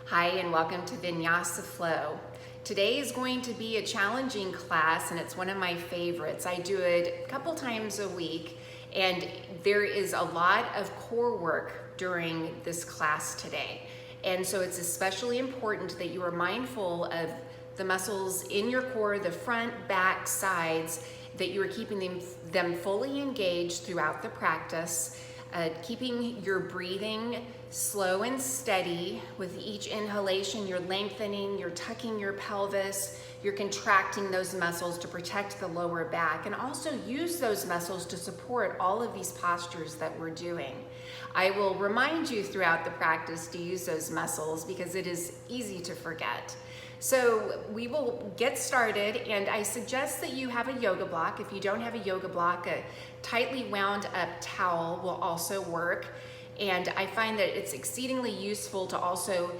Hi, and welcome to Vinyasa Flow. Today is going to be a challenging class, and it's one of my favorites. I do it a couple times a week, and there is a lot of core work during this class today. And so it's especially important that you are mindful of the muscles in your core, the front, back, sides, that you are keeping them fully engaged throughout the practice. Keeping your breathing slow and steady. With each inhalation, you're lengthening, you're tucking your pelvis, you're contracting those muscles to protect the lower back, and also use those muscles to support all of these postures that we're doing. I will remind you throughout the practice to use those muscles because it is easy to forget. So we will get started, and I suggest that you have a yoga block. If you don't have a yoga block, a tightly wound up towel will also work. And I find that it's exceedingly useful to also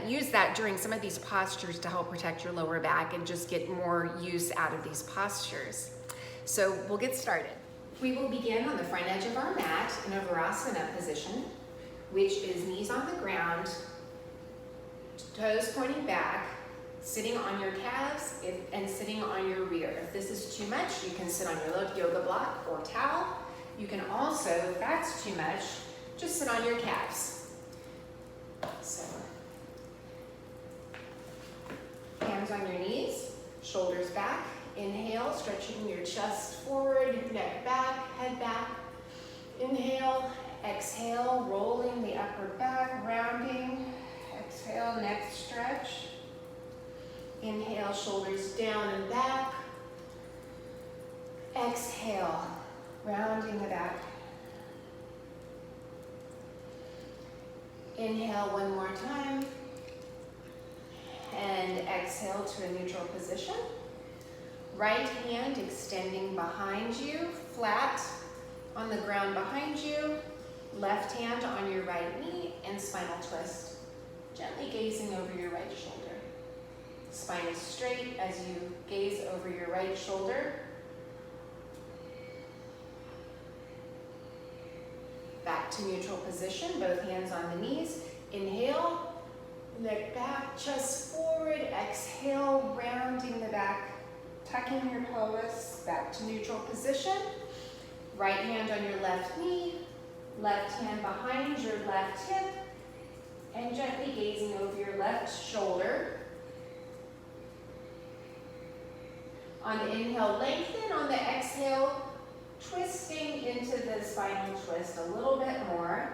use that during some of these postures to help protect your lower back and just get more use out of these postures. So we'll get started. We will begin on the front edge of our mat in a Virasana position, which is knees on the ground, toes pointing back, sitting on your calves and sitting on your rear. If this is too much, you can sit on your yoga block or towel. You can also, if that's too much, just sit on your calves. So, hands on your knees, shoulders back. Inhale, stretching your chest forward, neck back, head back. Inhale, exhale, rolling the upper back, rounding. Exhale, neck stretch. Inhale, shoulders down and back. Exhale, rounding the back. Inhale one more time. And exhale to a neutral position. Right hand extending behind you, flat on the ground behind you. Left hand on your right knee and spinal twist. Gently gazing over your right shoulder. Spine is straight as you gaze over your right shoulder. Back to neutral position, both hands on the knees. Inhale, neck back, chest forward. Exhale, rounding the back, tucking your pelvis. Back to neutral position. Right hand on your left knee, left hand behind your left hip, and gently gazing over your left shoulder. On the inhale, lengthen. On the exhale, twisting into the spinal twist a little bit more.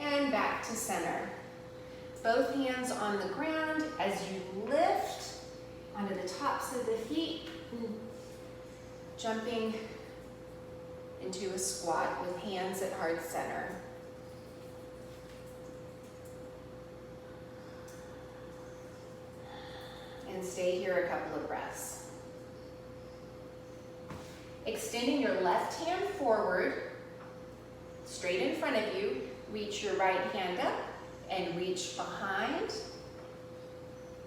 And back to center. Both hands on the ground as you lift onto the tops of the feet, jumping into a squat with hands at heart center. And stay here a couple of breaths. Extending your left hand forward, straight in front of you, reach your right hand up and reach behind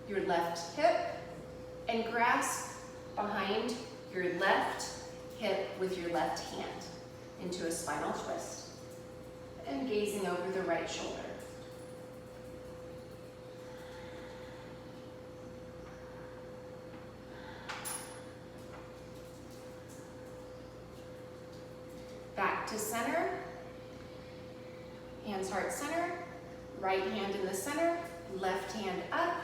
your left hip and grasp behind your left hip with your left hand into a spinal twist and gazing over the right shoulder. Back to center, hands heart center, right hand in the center, left hand up,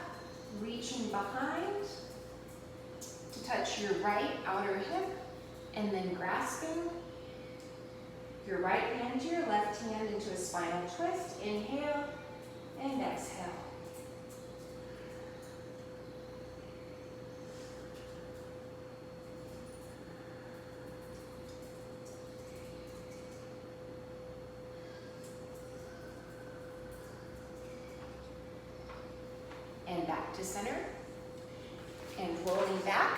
reaching behind to touch your right outer hip, and then grasping your right hand to your left hand into a spinal twist. Inhale and exhale. And back to center, and rolling back.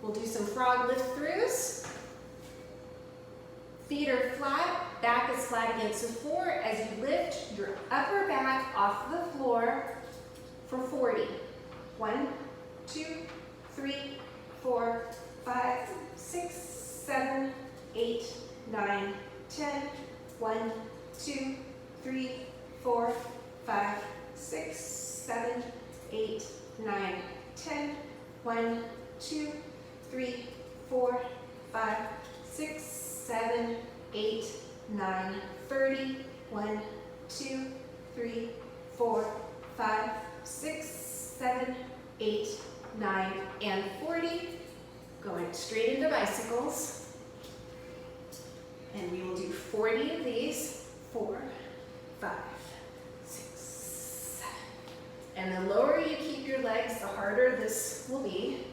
We'll do some frog lift throughs. Feet are flat, back is flat against the floor as you lift your upper back off the floor for 40. 1, 2, 3, 4, 5, 6, 7, 8, 9, 10. 1, 2, 3, 4, 5, 6, 7, 8, 9, 10. 1, 2, 3, 4, 5, 6, 7, 8, 9, 30. 1, 2, 3, 4, 5, 6, 7, 8, 9, and 40. Going straight into bicycles. And we will do 40 of these. 4, 5, 6, 7. And the lower you keep your legs, the harder this will be.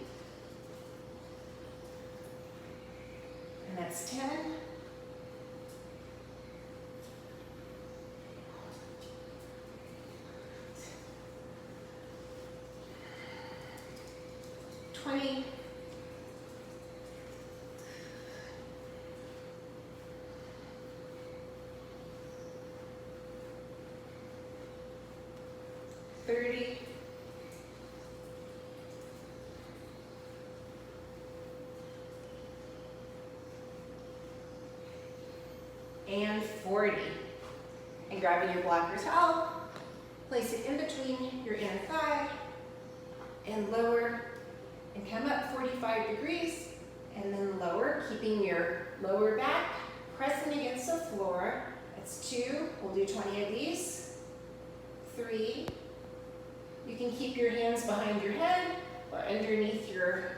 And that's 10. $20. 30. And 40. And grabbing your blocker towel, place it in between your inner thigh and lower, and come up 45 degrees and then lower, keeping your lower back pressing against the floor. That's 2. We'll do 20 of these. 3. You can keep your hands behind your head or underneath your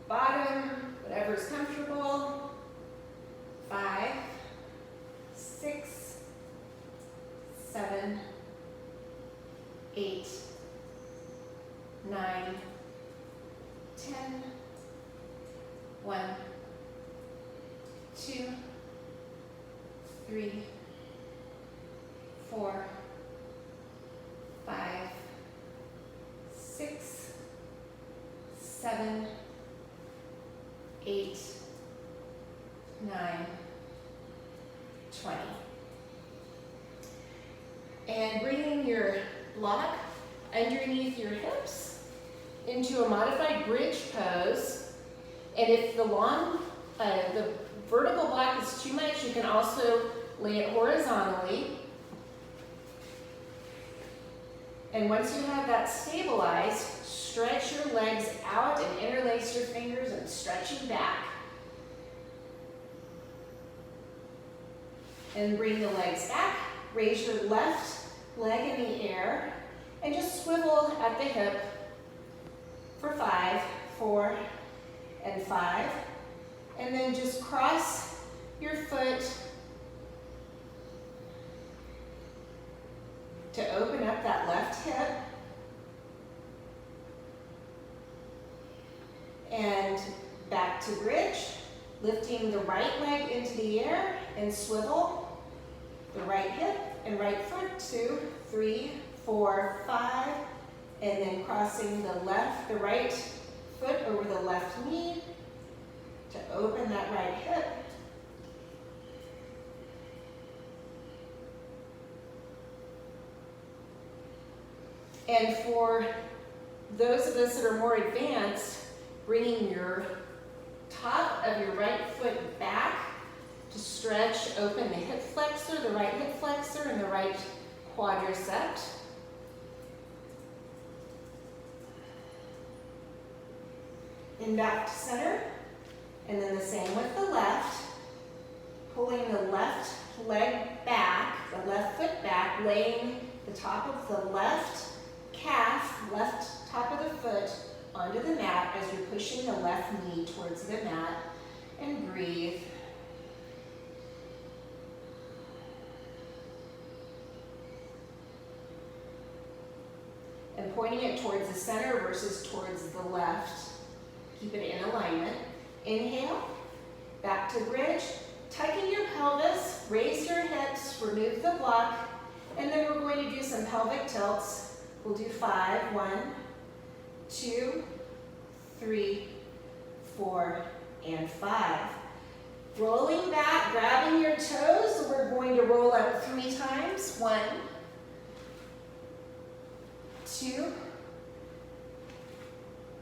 bottom, whatever's comfortable. 5, 6, 7, 8, 9, 10. 1, 2, 3, 4, 5, 6, 7, 8, 9, 20. And bringing your block underneath your hips into a modified bridge pose. And if the vertical block is too much, you can also lay it horizontally. And once you have that stabilized, stretch your legs out and interlace your fingers and stretching back. And bring the legs back. Raise your left leg in the air and just swivel at the hip for 5, 4, and 5. And then just cross your foot to open up that left hip. And back to bridge, lifting the right leg into the air and swivel the right hip and right foot. 2, 3, 4, 5. And then crossing the right foot over the left knee to open that right hip. And for those of us that are more advanced, bringing your top of your right foot back to stretch open the hip flexor, the right hip flexor, and the right quadricep. And back to center. And then the same with the left. Pulling the left leg back, the left foot back, laying the top of the left calf, left top of the foot onto the mat as you're pushing the left knee towards the mat. And breathe. And pointing it towards the center versus towards the left. Keep it in alignment. Inhale, back to bridge. Tucking your pelvis, raise your hips, remove the block, and then we're going to do some pelvic tilts. We'll do 5, 1, 2, 3, 4, and 5. Rolling back, grabbing your toes, we're going to roll up 3 times. 1, 2,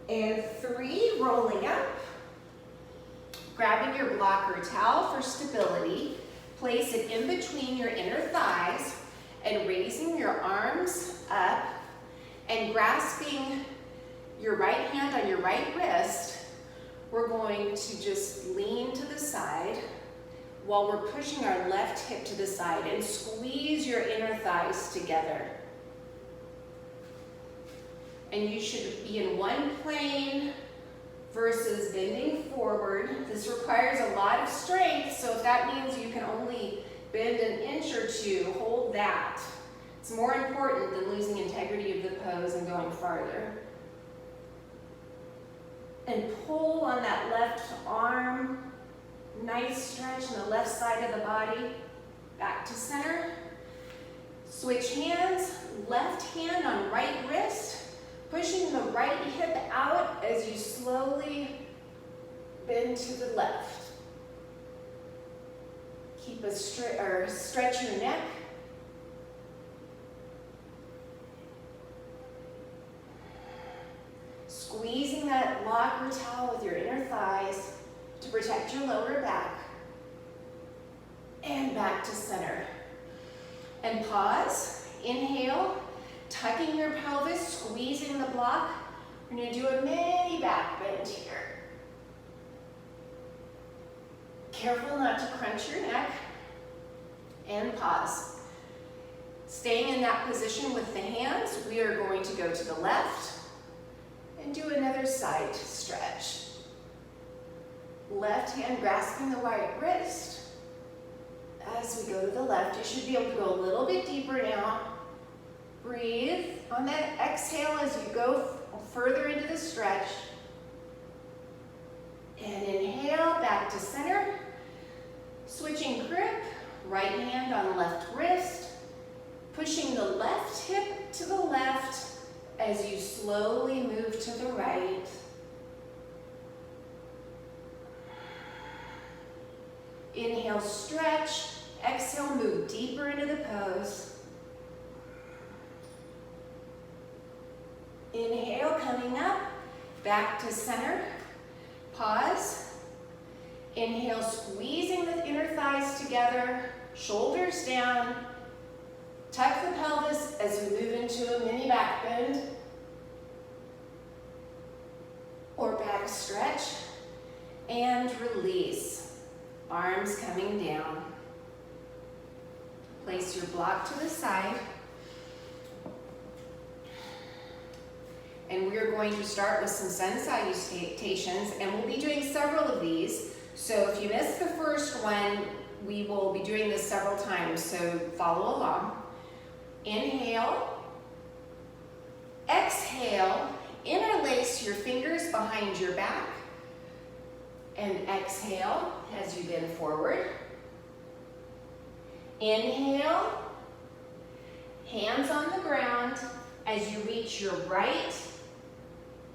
and 3, rolling up. Grabbing your blocker towel for stability, Place it in between your inner thighs and raising your arms up and grasping your right hand on your right wrist. We're going to just lean to the side while we're pushing our left hip to the side and squeeze your inner thighs together. And you should be in one plane versus bending forward. This requires a lot of strength, so if that means you can only bend an inch or two, hold that. It's more important than losing integrity of the pose and going farther. And pull on that left arm. Nice stretch on the left side of the body. Back to center. Switch hands, left hand on right wrist. Pushing the right hip out as you slowly bend to the left. Keep a stretch your neck. Squeezing that lock or towel with your inner thighs to protect your lower back. And back to center. And pause, inhale. Tucking your pelvis, squeezing the block. We're going to do a mini back bend here. Careful not to crunch your neck. And pause. Staying in that position with the hands, we are going to go to the left and do another side stretch. Left hand grasping the right wrist. As we go to the left, you should be able to go a little bit deeper now. Breathe on that exhale as you go further into the stretch. And inhale, back to center. Switching grip, right hand on left wrist. Pushing the left hip to the left as you slowly move to the right. Inhale, stretch. Exhale, move deeper into the pose. Inhale, coming up, back to center. Pause. Inhale, squeezing the inner thighs together, shoulders down. Tuck the pelvis as we move into a mini back bend or back stretch. And release. Arms coming down. Place your block to the side. And we are going to start with some sun salutations, and we'll be doing several of these. So if you missed the first one, we will be doing this several times, so follow along. Inhale. Exhale. Interlace your fingers behind your back. And exhale as you bend forward. Inhale. Hands on the ground as you reach your right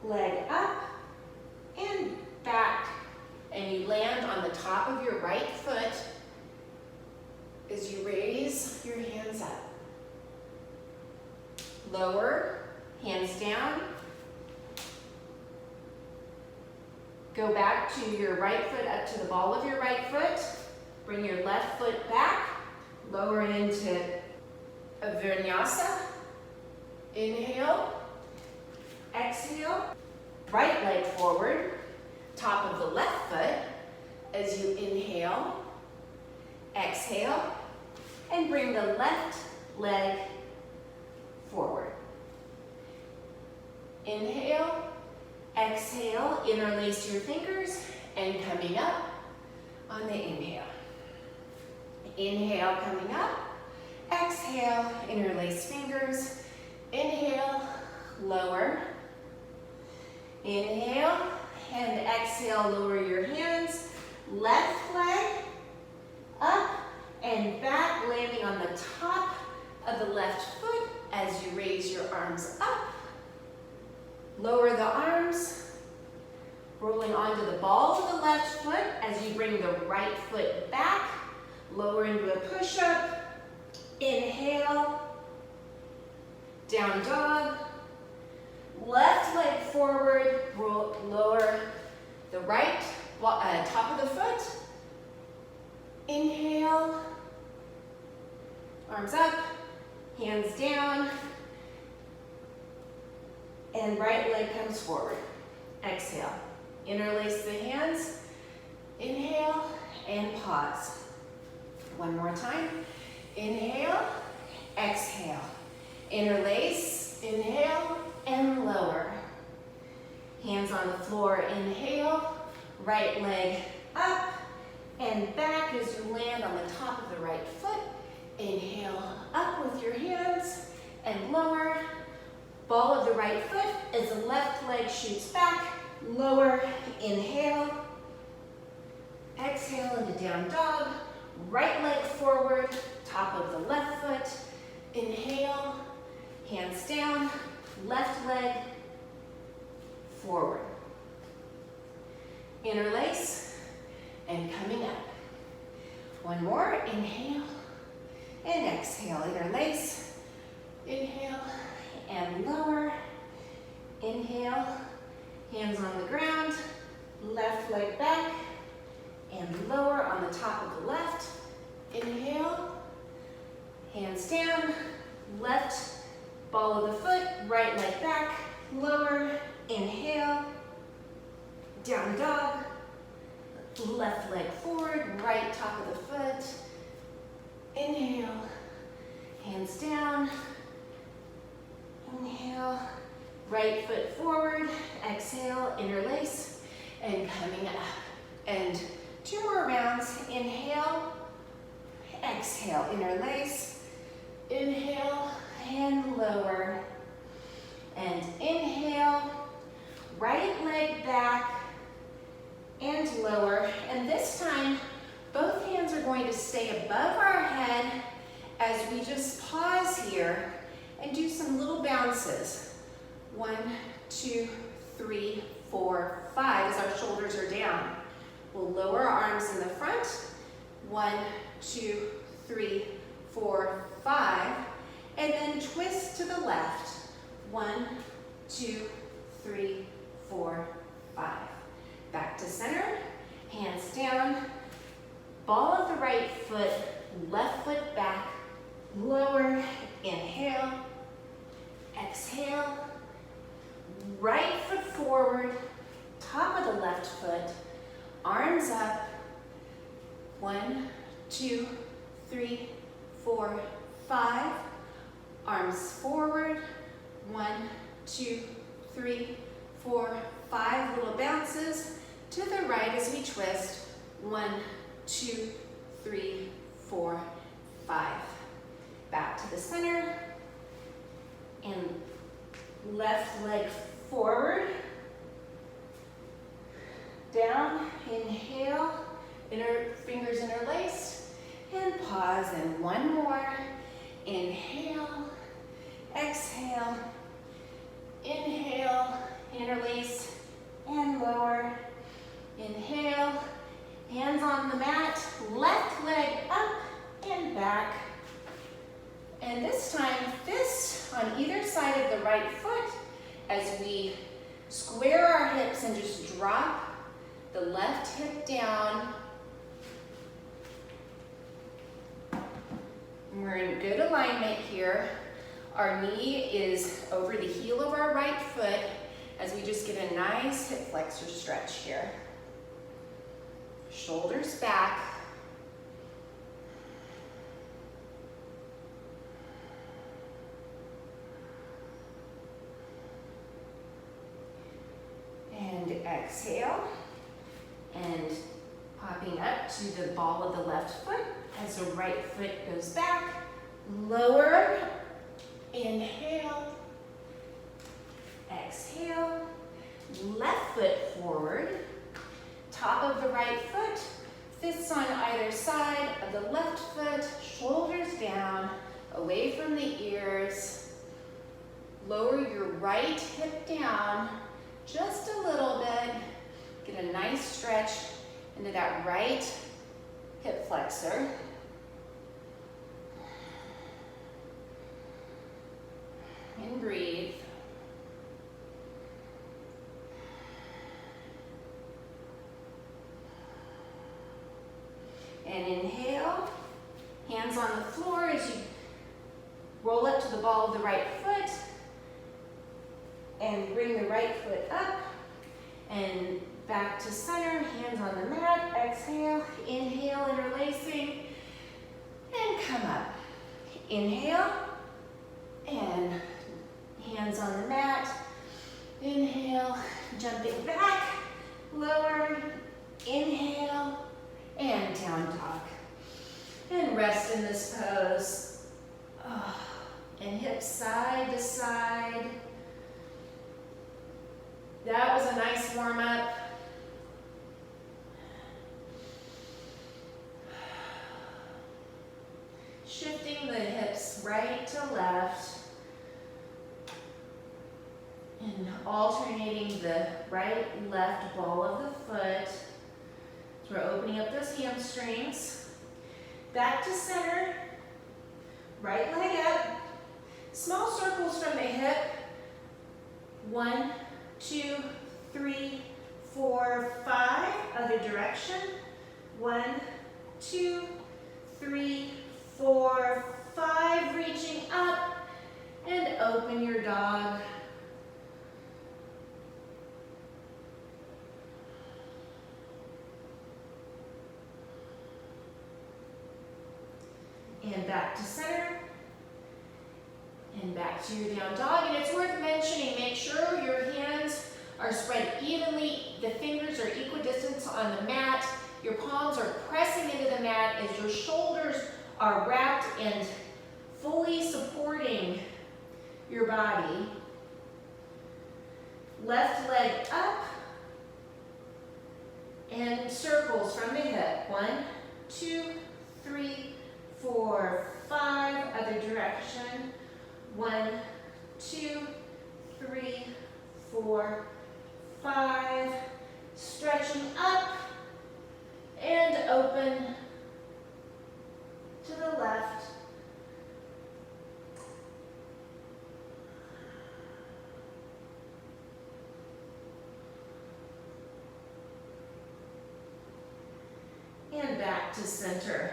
leg up and back, and you land on the top of your right foot as you raise your hands up. Lower, hands down. Go back to your right foot up to the ball of your right foot. Bring your left foot back. Lower it into a Vinyasa. Inhale. Exhale. Right leg forward. Top of the left foot as you inhale. Exhale. And bring the left leg forward. Inhale. Exhale. Interlace your fingers and coming up on the inhale. Inhale, coming up. Exhale, interlace fingers. Inhale, lower. Inhale, and exhale, lower your hands. Left leg up and back, landing on the top of the left foot as you raise your arms up. Lower the arms, rolling onto the ball of the left foot as you bring the right foot back. Lower into a push-up. Inhale. Down dog. Left leg forward. Lower the right top of the foot. Inhale. Arms up, hands down, and right leg comes forward. Exhale. Interlace the hands. Inhale and pause. One more time. Inhale, exhale. Interlace, inhale, and lower. Hands on the floor, inhale, right leg up and back as you land on the top of the right foot. Inhale, up with your hands and lower. Ball of the right foot as the left leg shoots back, lower, inhale. Exhale into down dog, right leg forward, top of the left foot. Inhale, hands down, left leg forward. Interlace and coming up. One more, inhale and exhale. Interlace, inhale and lower. Inhale, hands on the ground, left leg back and lower on the top of the left. Inhale, hands down, left ball of the foot, right leg back, lower. Inhale, down dog, left leg forward, right top of the foot. Inhale, hands down. Inhale, right foot forward. Exhale, interlace, and coming up. And 2 more rounds. Inhale, exhale, interlace. Inhale and lower. And inhale, right leg back and lower. And this time, both hands are going to stay above our head as we just pause here and do some little bounces. 1, 2, 3, 4, 5 as our shoulders are down. We'll lower our arms in the front. 1, 2, 3, 4, 5. And then twist to the left. 1, 2, 3, 4, 5. Back to center, hands down. Ball of the right foot, left foot back, lower, inhale, exhale. Right foot forward, top of the left foot, arms up. 1, 2, 3, 4, 5. Arms forward. 1, 2, 3, 4, 5. Little bounces to the right as we twist. 1, 2, 3, 4, 5. Back to the center. And left leg forward. Down, inhale, fingers interlaced, and pause. And 1 more. Inhale, exhale, inhale, interlace, and lower. Inhale, hands on the mat, left leg up and back. And this time, fists on either side of the right foot as we square our hips and just drop the left hip down. We're in good alignment here. Our knee is over the heel of our right foot as we just get a nice hip flexor stretch here. Shoulders back. And exhale. And popping up to the ball of the left foot as the right foot goes back. Lower. Inhale. Exhale. Left foot forward. Top of the right foot. Fists on either side of the left foot. Shoulders down. Away from the ears. Lower your right hip down just a little bit. Get a nice stretch into that right hip flexor. And breathe. And inhale, hands on the floor as you Roll up to the ball of the right foot and bring the right foot up and back to center, hands on the mat. Exhale, inhale, interlacing, and come up. Inhale, and hands on the mat. Inhale, jumping back, lower, inhale, and down dog. And rest in this pose. Oh, and hips side to side. That was a nice warm up. Shifting the hips right to left. And alternating the right, left ball of the foot. So we're opening up those hamstrings. Back to center. Right leg up. Small circles from the hip. 1, 2, 3, 4, 5. Other direction. 1, 2, 3, 4, 5. Reaching up. And open your dog. And back to center, and back to your down dog. And it's worth mentioning, make sure your hands are spread evenly, the fingers are equidistant on the mat, your palms are pressing into the mat as your shoulders are wrapped and fully supporting your body. Left leg up, and circles from the hip. 1, 2, 3, 4, 5, other direction. 1, 2, 3, 4, 5. Stretching up and open to the left. And back to center.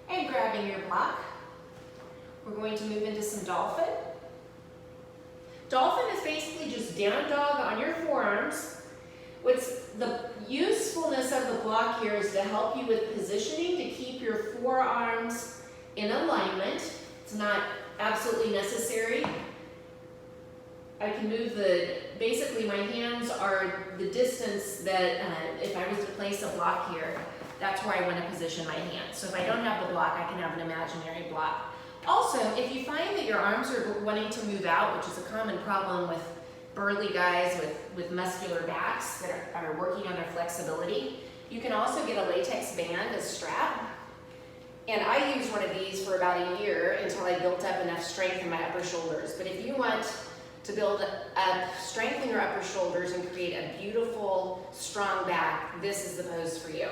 And grabbing your block, we're going to move into some dolphin. Dolphin is basically just down dog on your forearms. What's the usefulness of the block here is to help you with positioning, to keep your forearms in alignment. It's not absolutely necessary. I can move basically my hands are the distance that if I was to place a block here, that's where I want to position my hands. So if I don't have the block, I can have an imaginary block. Also, if you find that your arms are wanting to move out, which is a common problem with burly guys with muscular backs that are working on their flexibility, you can also get a latex band as strap. And I used one of these for about a year until I built up enough strength in my upper shoulders. But if you want to build up strength in your upper shoulders and create a beautiful, strong back, this is the pose for you.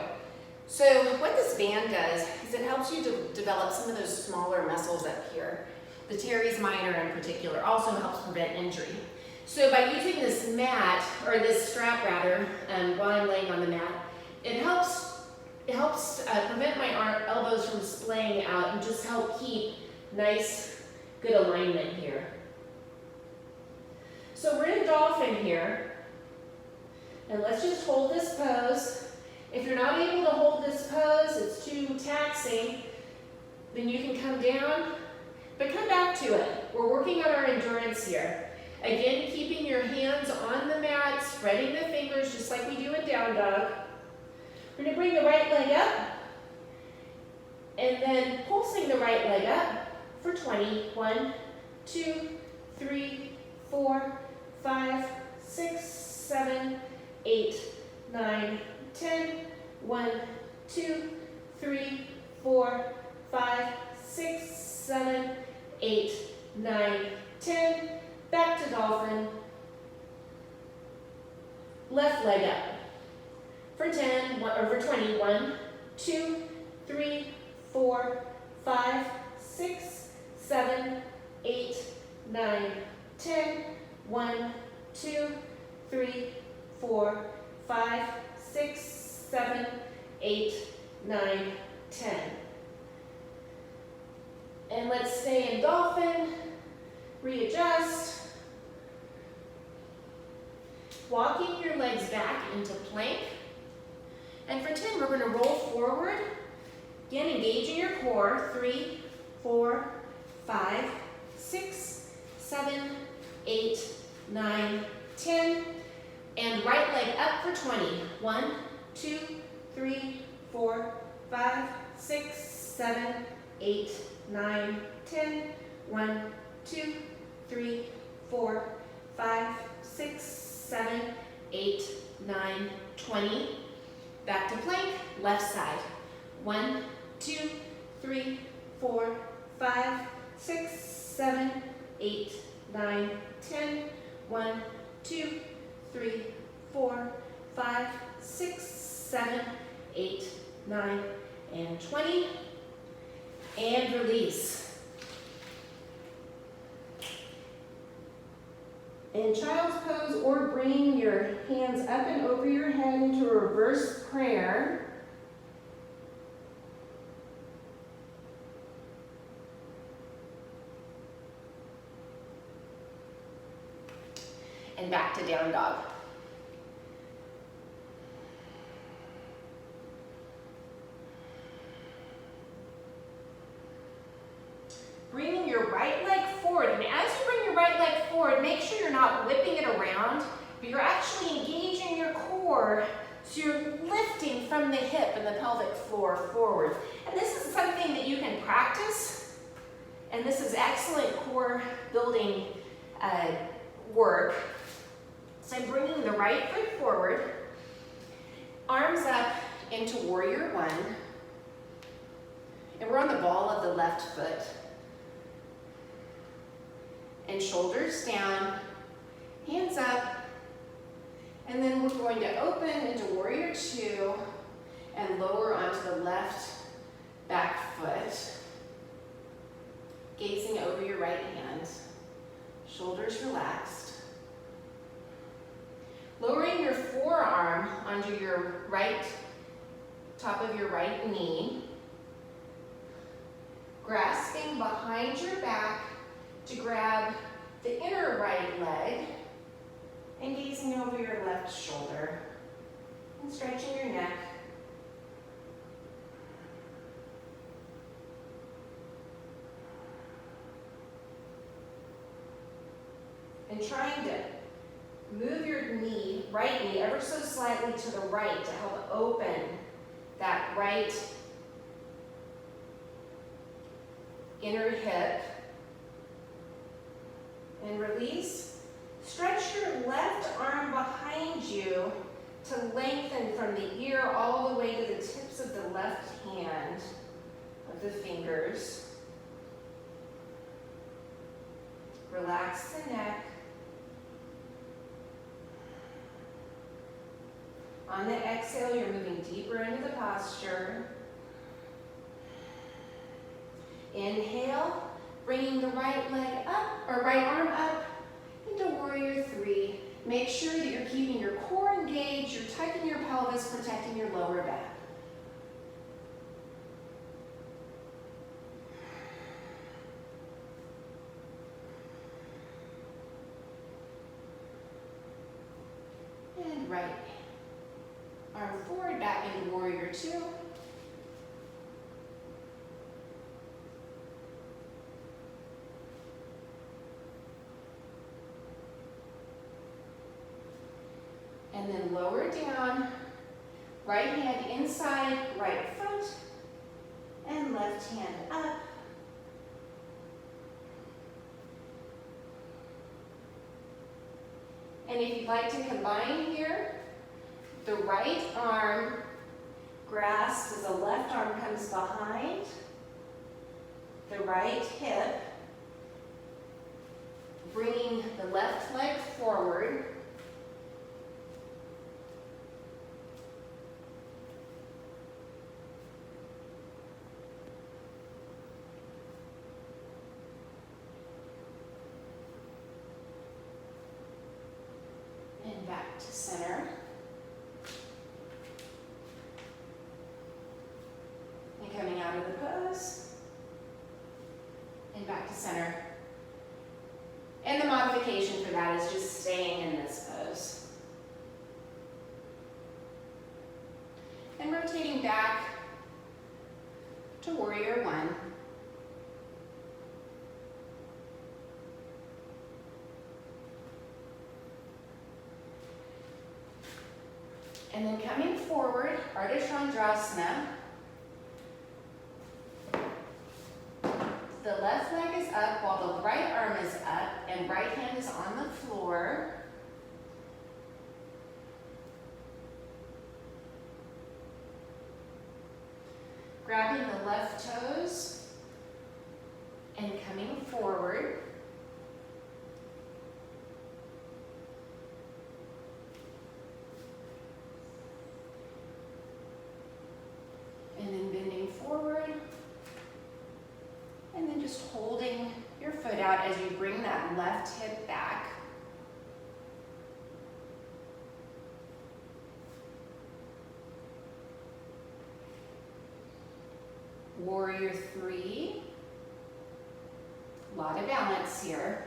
So what this band does is it helps you to develop some of those smaller muscles up here. The teres minor in particular also helps prevent injury. So by using this mat, or this strap rather, while I'm laying on the mat, it helps prevent my elbows from splaying out and just help keep nice, good alignment here. So we're in dolphin here, and let's just hold this pose. If you're not able to hold this pose, it's too taxing, then you can come down, but come back to it. We're working on our endurance here. Again, keeping your hands on the mat, spreading the fingers just like we do in down dog. We're going to bring the right leg up, and then pulsing the right leg up for 20. 1, 2, 3, 4, 5, 6, 7, 8, 9, 10. 1, 2, 3, 4, 5, 6, 7, 8, 9, 10. Back to dolphin. Left leg up. For 10, or for 20. 1, 2, 3, 4, 5, 6, 7, 8, 9, 10. 1, 2, 3, 4, 5, 6, 7, 8, 9, 10. And let's stay in dolphin, readjust. Walking your legs back into plank. And for 10, we're going to roll forward. Again, engaging your core. 3, 4, 5, 6, 7, 8, 9, 10. And right leg up for 20. 1, 2, 3, 4, 5, 6, 7, 8, 9, 10. 1, 2, 3, 4, 5, 6, 7, 8, 9, 20. Back to plank, left side. 1, 2, 3, 4, 5, 6, 7, 8, 9, 10. 1, 2, 3, 4, 5, 6, 7, 8, 9, and 20. And release. In child's pose, or bringing your hands up and over your head into a reverse prayer. And back to down dog. Bringing your right leg forward, and as you bring your right leg forward, make sure you're not whipping it around, but you're actually engaging your core, so you're lifting from the hip and the pelvic floor forward. And this is something that you can practice, and this is excellent core building work. So I'm bringing the right foot forward, arms up into warrior one, and we're on the ball of the left foot. And shoulders down, hands up, and then we're going to open into warrior two and lower onto the left back foot, gazing over your right hand, shoulders relaxed. Lowering your forearm onto your right, top of your right knee, grasping behind your back to grab the inner right leg and gazing over your left shoulder and stretching your neck. And trying to move your knee, right knee, ever so slightly to the right to help open that right inner hip. And release. Stretch your left arm behind you to lengthen from the ear all the way to the tips of the left hand of the fingers. Relax the neck. On the exhale, you're moving deeper into the posture. Inhale. Bringing the right leg up, or right arm up into warrior three. Make sure that you're keeping your core engaged, you're tucking your pelvis, protecting your lower back. And right arm forward, back into warrior two. And then lower down, right hand inside, right foot, and left hand up. And if you'd like to combine here, the right arm grasps as the left arm comes behind, the right hip, bringing the left leg forward. And back back to center. And coming out of the pose. And back to center. And the modification for that is just staying in this pose. And rotating back to warrior one. And then coming forward, Ardha Chandrasana. The left leg is up while the right arm is up and right hand is on the floor. Grabbing the left toes and coming forward. And then bending forward. And then just holding your foot out as you bring that left hip back. Warrior three. A lot of balance here.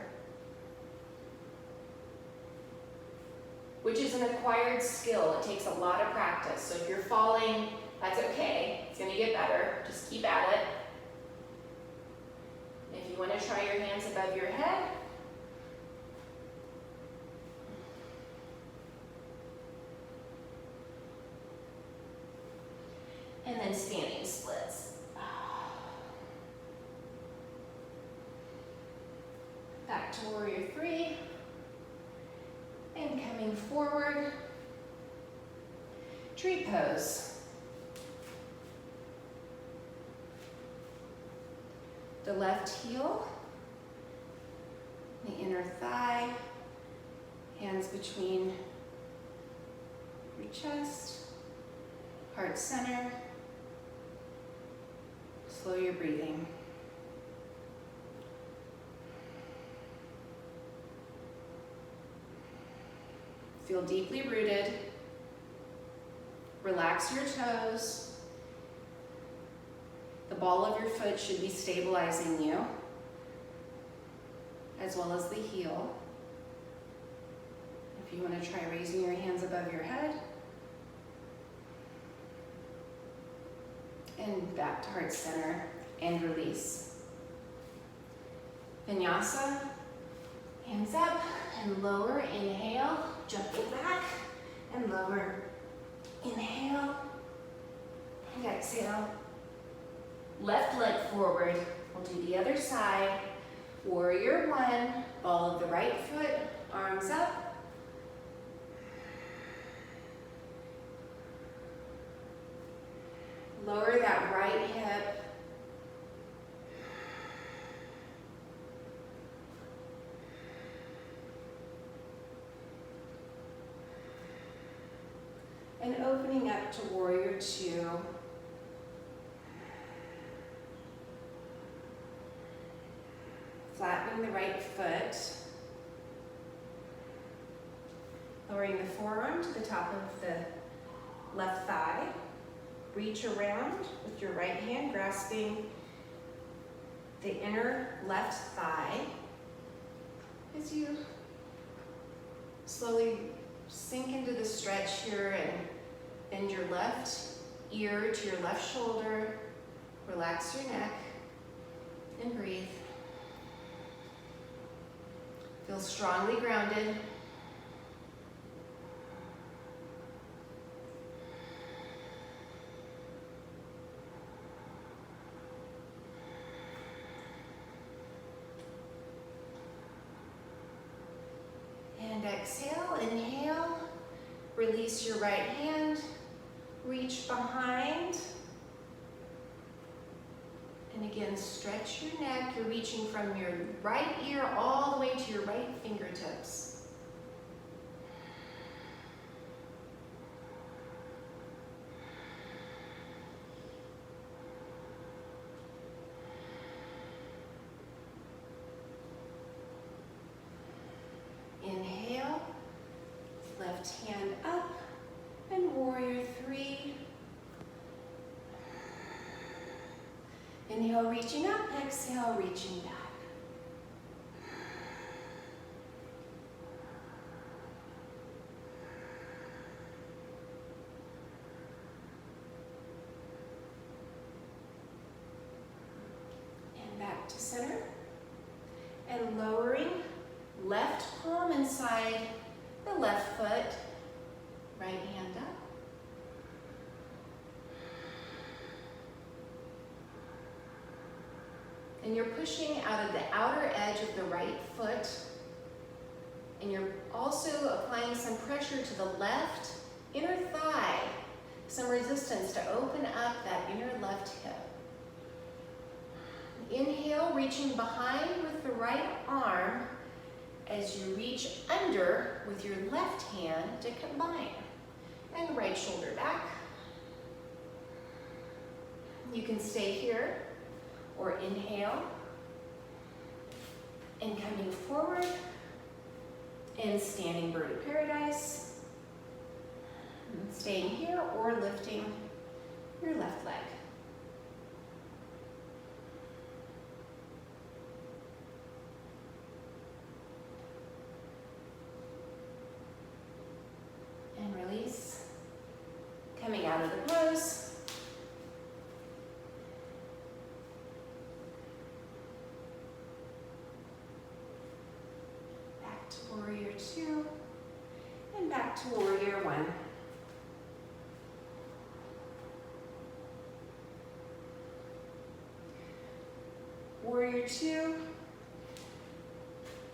Which is an acquired skill. It takes a lot of practice. So if you're falling, that's okay. It's going to get better. Just keep at it. If you want to try your hands above your head, and then standing splits. Back to warrior three, and coming forward, tree pose. The left heel, the inner thigh, hands between your chest, heart center. Slow your breathing. Feel deeply rooted. Relax your toes. The ball of your foot should be stabilizing you, as well as the heel. If you want to try raising your hands above your head. And back to heart center and release. Vinyasa, hands up and lower, inhale, jump it back and lower. Inhale and exhale. Left leg forward, we'll do the other side. Warrior one, ball of the right foot, arms up. Lower that right hip. And opening up to warrior two. Flattening the right foot, lowering the forearm to the top of the left thigh. Reach around with your right hand, grasping the inner left thigh as you slowly sink into the stretch here and bend your left ear to your left shoulder. Relax your neck and breathe. Feel strongly grounded. And exhale, inhale, release your right hand, reach behind. And again, stretch your neck. You're reaching from your right ear all the way to your right fingertips. Inhale, Left hand up and warrior three. Inhale, reaching up, exhale, reaching back. And back to center. And lowering, left palm inside the left foot, right hand up. And you're pushing out of the outer edge of the right foot. And you're also applying some pressure to the left inner thigh, some resistance to open up that inner left hip. Inhale, reaching behind with the right arm as you reach under with your left hand to combine. And right shoulder back. You can stay here or inhale and coming forward in standing bird of paradise. And staying here or lifting your left leg. And release. Coming out of the pose. Back to warrior two. And back to warrior one. Warrior two.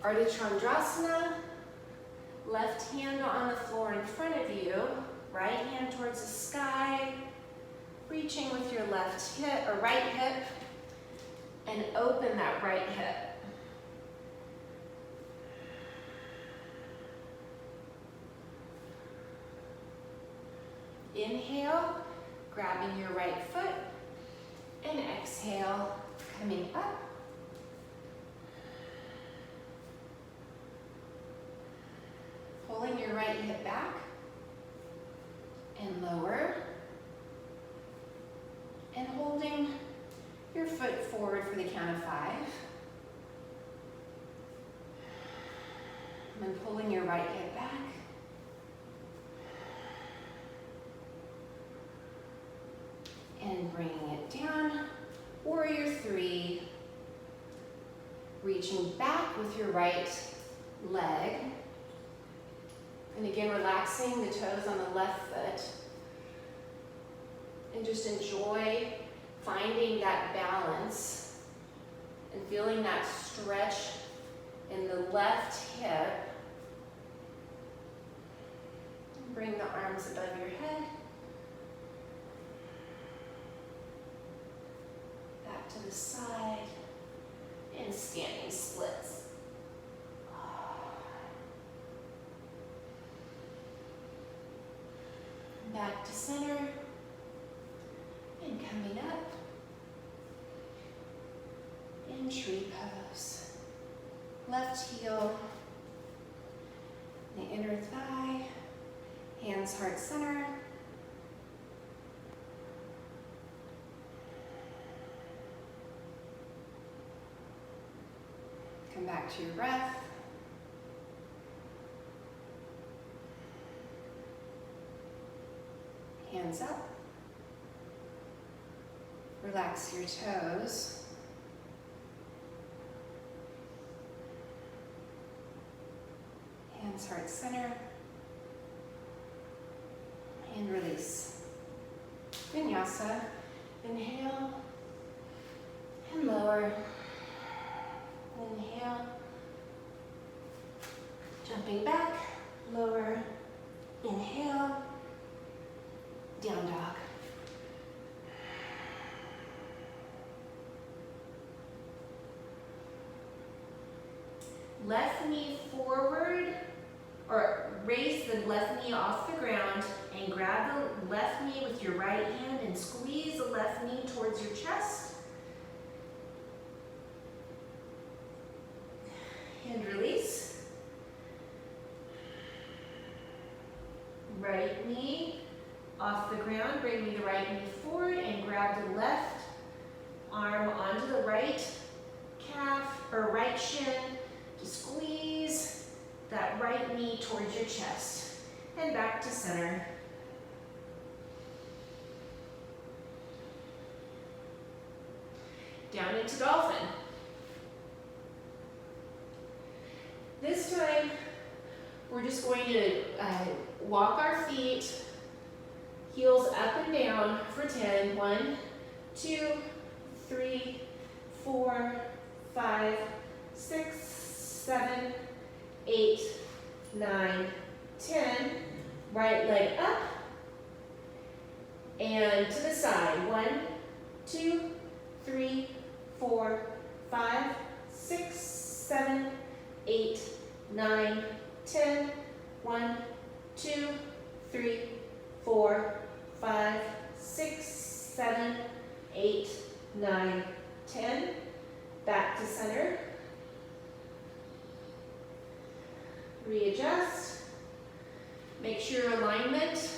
Ardha Chandrasana. Left hand on the floor in front of you, right hand towards the sky, reaching with your left hip or right hip, and open that right hip. Inhale, grabbing your right foot, and exhale, coming up. Pulling your right hip back and lower, and holding your foot forward for the count of 5. And then pulling your right hip back. And bringing it down. Warrior three. Reaching back with your right leg. And again, relaxing the toes on the left foot. And just enjoy finding that balance and feeling that stretch in the left hip. Bring the arms above your head. Back to the side. And standing splits. Back to center, and coming up in tree pose. Left heel, the inner thigh, hands heart center. Come back to your breath. Hands up. Relax your toes. Hands heart center. And release. Vinyasa. Inhale and lower. Inhale. Jumping back, lower. Inhale. Down dog. Left knee forward, or raise the left knee off the ground and grab the left knee with your right hand and squeeze the left knee towards your chest. And release. right knee off the ground. Bring the right knee forward and grab the left arm onto the right calf or right shin to squeeze that right knee towards your chest. And back to center. Down into dolphin. This time, we're just going to walk our feet, heels up and down for 10. 1, 2, 3, 4, 5, 6, 7, 8, 9, 10. Right leg up and to the side. 1, 2, 3, 4, 5, 6, 7, 8, 9, 10. 1, 2, 3, 4, 5, 6, 7, 8, 9, 10. Back to center. Readjust. Make sure your alignment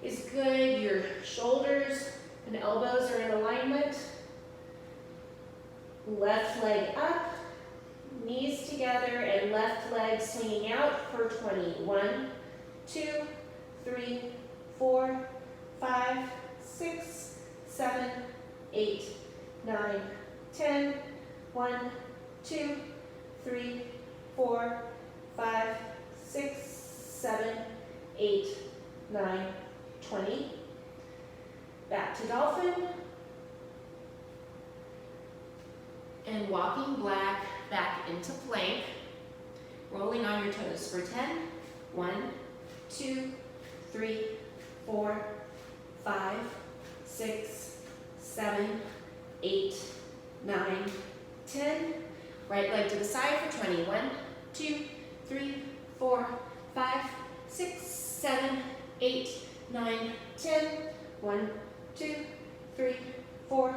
is good. Your shoulders and elbows are in alignment. Left leg up, knees together, and left leg swinging out for 20. 1, 2, 3, 4, 5, 6, 7, 8, 9, 10. 1, 2, 3, 4, 5, 6, 7, 8, 9, 20. Back to dolphin. And walking back into plank. Rolling on your toes for 10. 1, 2, 3, 4, 5, 6, 7, 8, 9, 10. Right leg to the side for 20. 1, 2, 3, 4, 5, 6, 7, 8, 9, 10. 1, 2, 3, 4,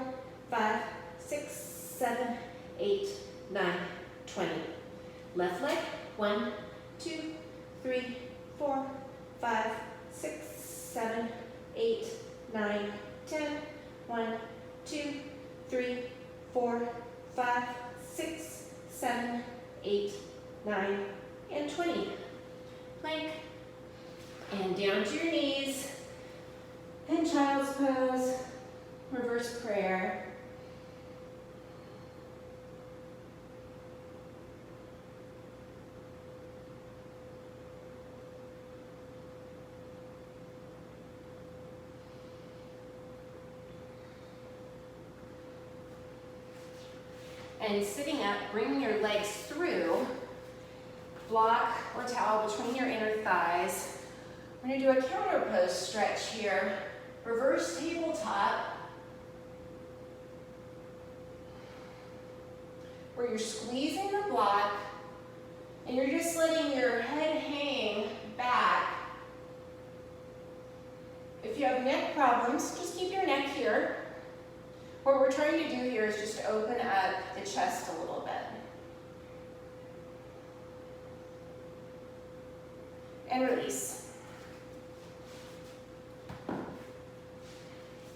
5, 6, 7, 8, 9, 20. Left leg. 1, 2, 3, 4, 5, 6, 7, 8, 9, 10. 1, 2, 3, 4, 5, 6, 7, 8, 9, and 20. Plank. And down to your knees. And child's pose. Reverse prayer. And sitting up, bring your legs through, block or towel between your inner thighs. We're going to do a counter pose stretch here. Reverse tabletop, where you're squeezing the block and you're just letting your head hang back. If you have neck problems, just keep your neck here. What we're trying to do here is just open up the chest a little bit. And release.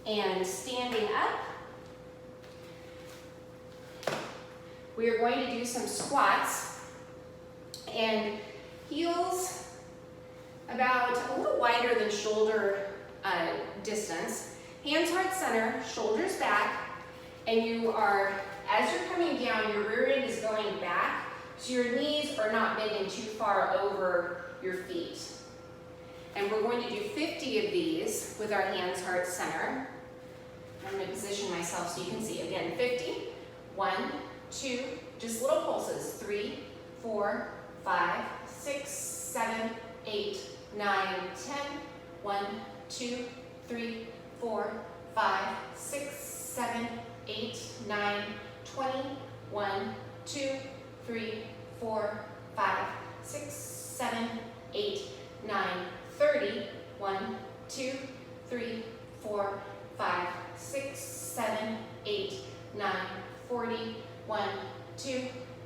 And standing up, we are going to do some squats. And heels about a little wider than shoulder distance. Hands heart center, shoulders back, and you are, as you're coming down, your rear end is going back, so your knees are not bending too far over your feet. And we're going to do 50 of these with our hands heart center. I'm going to position myself so you can see. Again, 50. 1, 2, just little pulses. 3, 4, 5, 6, 7, 8, 9, 10. 1, 2, 3, 4, 5, 6, 7, 8, 9, 20. 1, 2, 3, 4, 5, 6, 7, 8, 9, 30. 1, 2, 3, 4, 5, 6, 7, 8, 9, 40. 1, 2,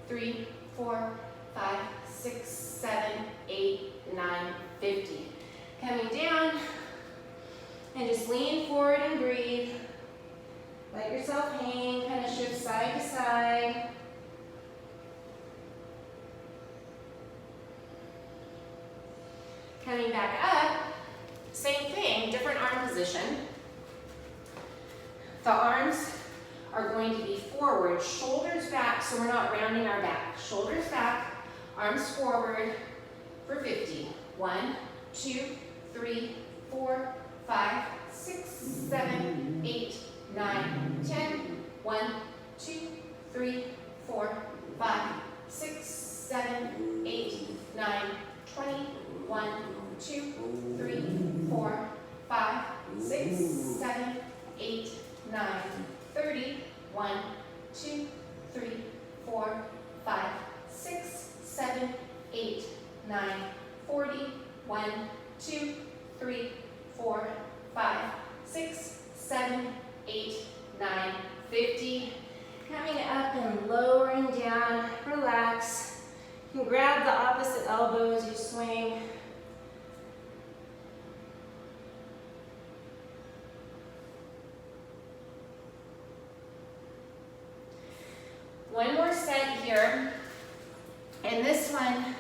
3, 4, 5, 6, 7, 8, 9, 50. And just lean forward and breathe. Let yourself hang, kind of shift side to side. Coming back up, same thing, different arm position. The arms are going to be forward, shoulders back, so we're not rounding our back. Shoulders back, arms forward for 50. 1, 2, 3, 4, 5, 6, 7, 8, 9, 10. 1, 2, 3, 4, 5, 6, 7, 8, 9, 20. 1, 2, 3, 4, 5, 6, 7, 8, 9, 30. 1, 2, 3, 4, 5, 6, 7, 8, 9, 40. 1, 2, 3, 4, 5, 6, 7, 8, 9, 50. Coming up and lowering down, relax. You can grab the opposite elbow as you swing. One more set here, and this one,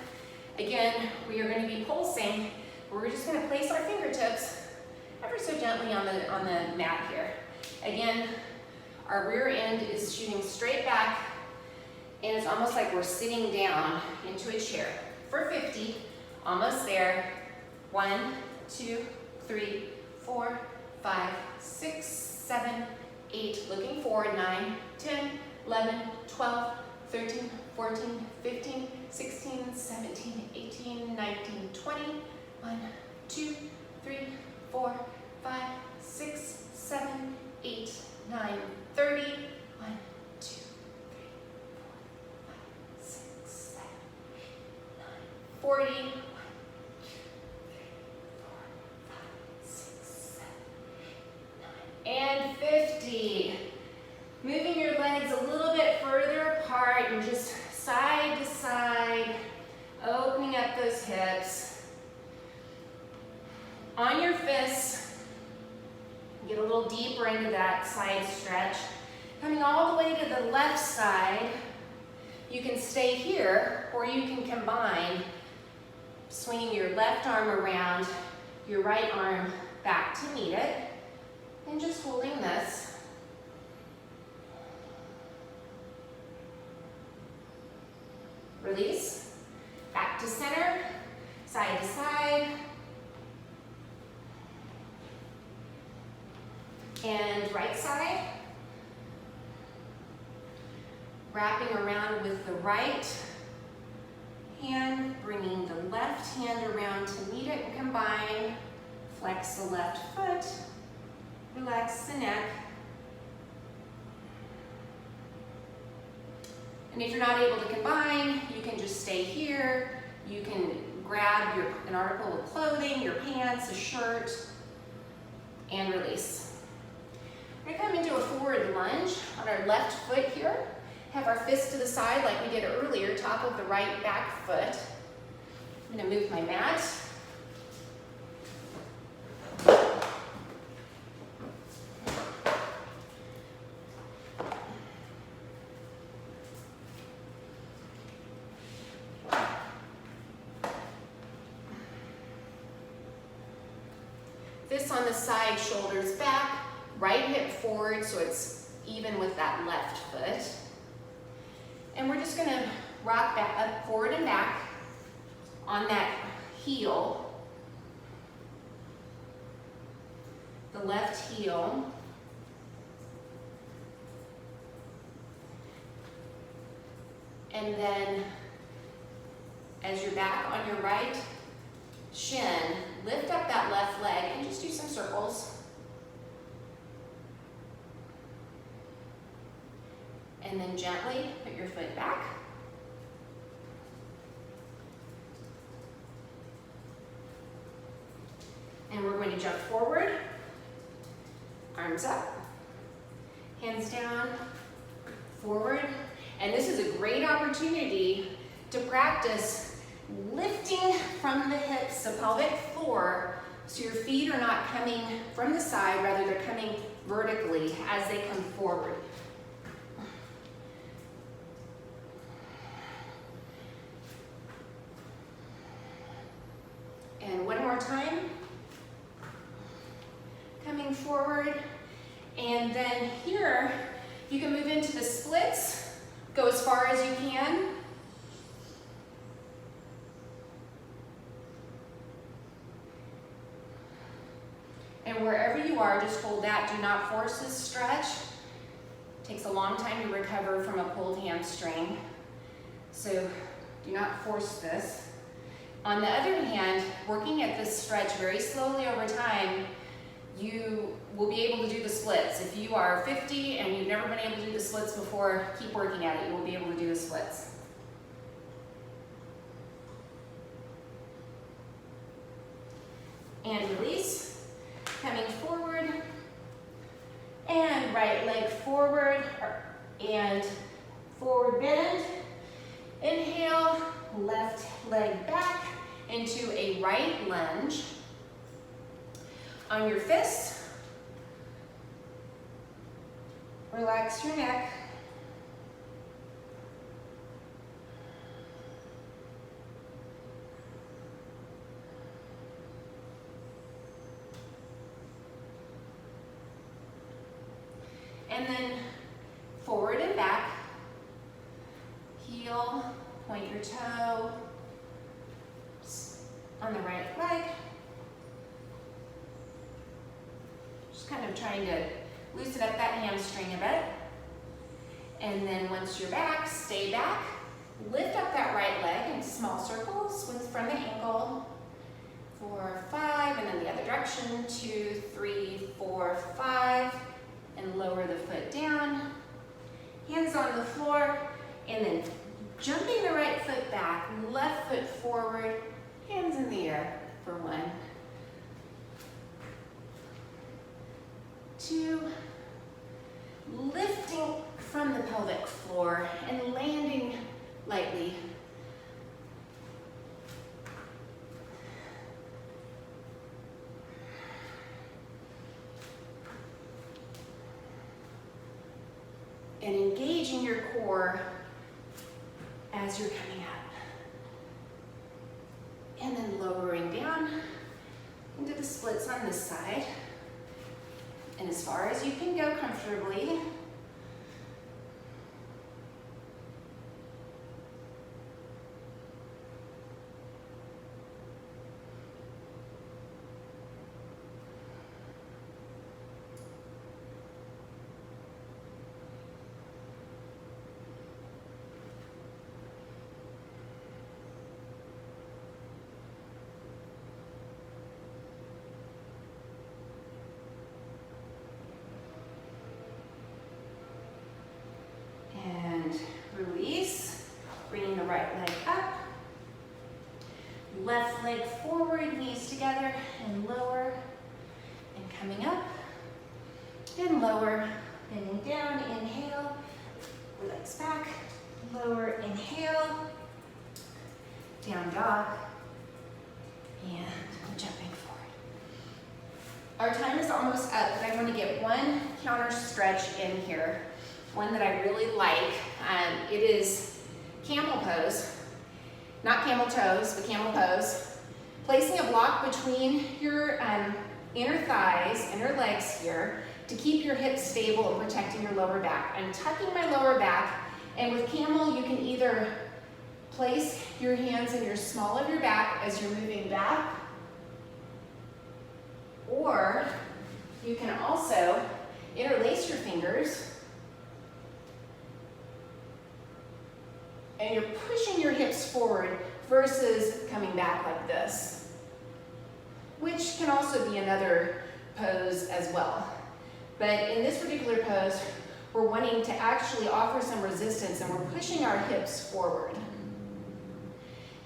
again, we are going to be pulsing. We're just going to place our fingertips ever so gently on the mat here. Again, our rear end is shooting straight back, and it's almost like we're sitting down into a chair. For 50, almost there. 1, 2, 3, 4, 5, 6, 7, 8, looking forward, 9, 10, 11, 12, 13, 14, 15, 16, 17, 18, 19, 20. 1, 2, 3, 4, 5, 6, 7, 8, 9, 30. 1, 2, 3, 4, 5, 6, 7, 8, 9, 40. 1, 2, 3, 4, 5, 6, 7, 8, 9, and 50. Moving your legs a little bit further apart and just side to side, opening up those hips. On your fists, get a little deeper into that side stretch. Coming all the way to the left side, you can stay here or you can combine, swinging your left arm around, your right arm back to meet it, and just holding this. Release, back to center, side to side, and right side. Wrapping around with the right hand, bringing the left hand around to meet it and combine. Flex the left foot, relax the neck. And if you're not able to combine, you can just stay here. You can grab an article of clothing, your pants, a shirt, and release. We're gonna come into a forward lunge on our left foot here. Have our fist to the side like we did earlier, top of the right back foot. I'm gonna move my mat. This on the side, shoulders back, right hip forward so it's even with that left foot. And we're just gonna rock back up, forward and back on that heel. The left heel. And then as you're back on your right shin, lift up that left leg and just do some circles. And then gently put your foot back. And we're going to jump forward, arms up, hands down, forward. And this is a great opportunity to practice lifting from the hips, the pelvic floor, So your feet are not coming from the side, rather they're coming vertically as they come forward. And one more time. Coming forward. And then here, you can move into the splits. Go as far as you can. And wherever you are, just hold that. Do not force this stretch. It takes a long time to recover from a pulled hamstring. So do not force this. On the other hand, working at this stretch very slowly over time, you will be able to do the splits. If you are 50 and you've never been able to do the splits before, keep working at it. You will be able to do the splits. And release. Coming forward. And right leg forward and forward bend. Inhale, left leg back into a right lunge. On your fists, relax your neck. And then forward and back. Heel, point your toe on the right leg. Just kind of trying to loosen up that hamstring a bit. And then once you're back, stay back. Lift up that right leg in small circles, swing from the ankle. 4, 5, and then the other direction. 2, 3, 4, 5. And lower the foot down. Hands on the floor. And then jumping the right foot back, left foot forward, hands in the air for 1, 2, lifting from the pelvic floor and landing lightly. And engaging your core as you're coming up. And then lowering down into the splits on this side. And as far as you can go comfortably. Release, bringing the right leg up, left leg forward, knees together, and lower, and coming up, and lower, bending down, inhale, legs back, lower, inhale, down dog, and jumping forward. Our time is almost up, but I want to get one counter stretch in here. One that I really like. It is camel pose, not camel toes, but camel pose. Placing a block between your inner thighs, inner legs here to keep your hips stable and protecting your lower back. I'm tucking my lower back, and with camel you can either place your hands in your small of your back as you're moving back, or you can also interlace your fingers and you're pushing your hips forward versus coming back like this, which can also be another pose as well. But in this particular pose, we're wanting to actually offer some resistance and we're pushing our hips forward.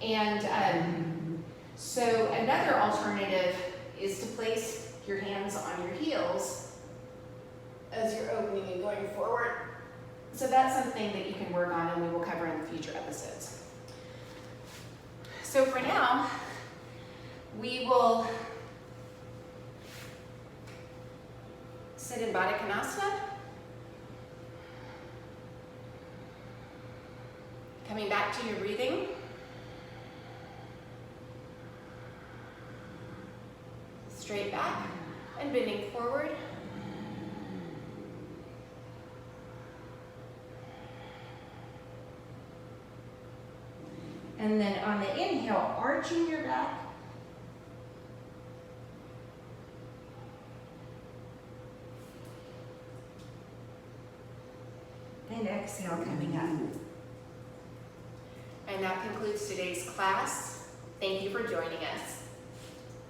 And so another alternative is to place your hands on your heels as you're opening and going forward. So that's something that you can work on and we will cover in future episodes. So for now, we will Baddha Konasana. Coming back to your breathing. Straight back and bending forward. And then on the inhale, arching your back. And exhale, coming up. And that concludes today's class. Thank you for joining us.